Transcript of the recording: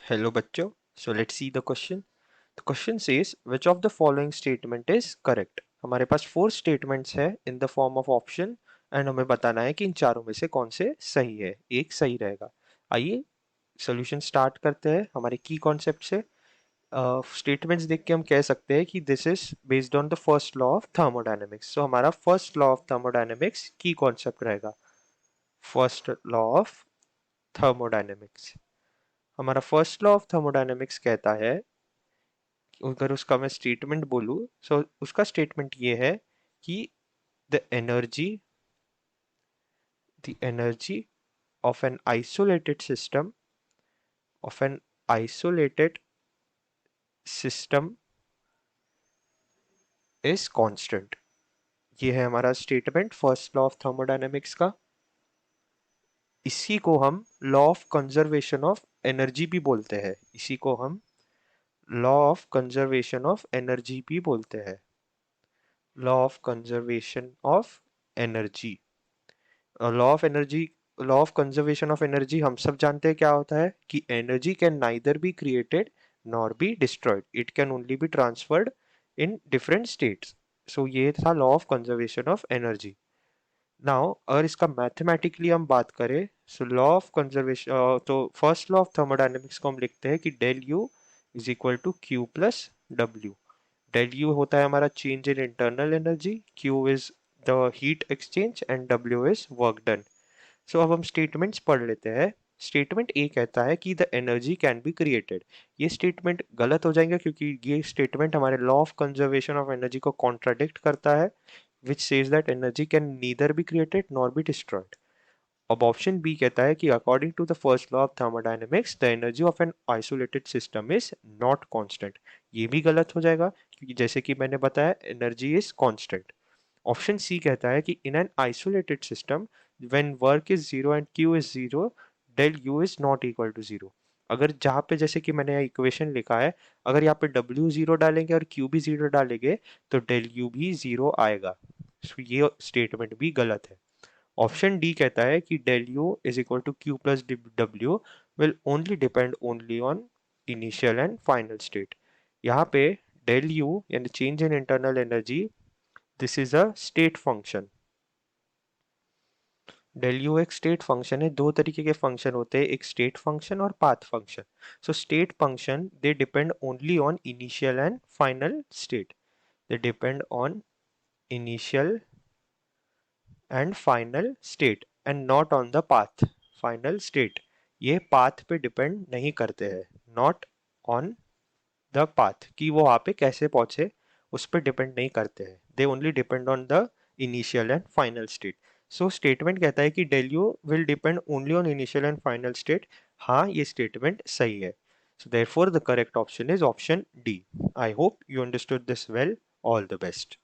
Hello बच्चों, so let's see the question. The question says which of the following statement is correct. हमारे पास 4 statements है in the form of option and हमें बताना है कि इन चारों में से कौन से सही है, एक सही रहेगा. आइए solution start करते हैं हमारे key concept से. स्टेटमेंट्स देख के हम कह सकते हैं कि this is based on the first law of thermodynamics. So हमारा फर्स्ट लॉ ऑफ थर्मोडायनेमिक्स की कॉन्सेप्ट रहेगा. First law of thermodynamics. हमारा फर्स्ट लॉ ऑफ थर्मोडायनेमिक्स कहता है, अगर उसका मैं स्टेटमेंट बोलूं, सो उसका स्टेटमेंट ये है कि the energy the energy of an isolated system of an isolated system is constant. ये है हमारा statement first law of thermodynamics का. इसी को हम law of conservation of energy भी बोलते हैं. इसी को हम law of conservation of energy भी बोलते हैं. Law of conservation of energy. Law of conservation of energy हम सब जानते हैं क्या होता है कि energy can neither be created nor be destroyed, it can only be transferred in different states. So ये था law of conservation of energy. Now अगर इसका मैथमेटिकली हम बात करें, सो लॉ ऑफ कंजर्वेशन, तो फर्स्ट लॉ ऑफ थर्मोडायनेमिक्स को हम लिखते हैं कि del U is equal to Q plus W. del U होता है हमारा change in internal energy, Q is the heat exchange and W is work done. सो अब हम स्टेटमेंट्स पढ़ लेते हैं. स्टेटमेंट ए कहता है कि the energy can be created. ये स्टेटमेंट गलत हो जाएंगे क्योंकि ये स्टेटमेंट हमारे law of conservation of energy को कॉन्ट्राडिक्ट करता है, which says that energy can neither be created nor be destroyed. अब ऑप्शन बी कहता है कि according to the first law of thermodynamics the energy of an isolated system is not constant. ये भी गलत हो जाएगा क्योंकि जैसे कि मैंने बताया energy is constant. Option C कहता है कि in an isolated system when work is zero and Q is zero del U is not equal to zero. अगर जहाँ पे जैसे कि मैंने इक्वेशन लिखा है, अगर यहाँ पे W जीरो डालेंगे और Q भी जीरो डालेंगे तो डेल यू भी जीरो आएगा. So ये स्टेटमेंट भी गलत है. ऑप्शन डी कहता है कि del U is equal to Q plus W will only depend only on initial and final state. यहाँ पे डेल यू यानी change in internal energy, this is a state function. Del U एक state function है. दो तरीके के function होते हैं, एक स्टेट फंक्शन और path function. So state function they depend only on initial and final state. They depend on initial and final state and not on the path. Final state ये path पे depend नहीं करते हैं, not on the path कि वो वहाँ पे कैसे पहुंचे उस पर डिपेंड नहीं करते हैं. They only depend on the initial and final state. So statement कहता है कि del U will depend only on initial and final state. हाँ, ये स्टेटमेंट सही है. So therefore the correct option is option D. I hope you understood this well. All the best.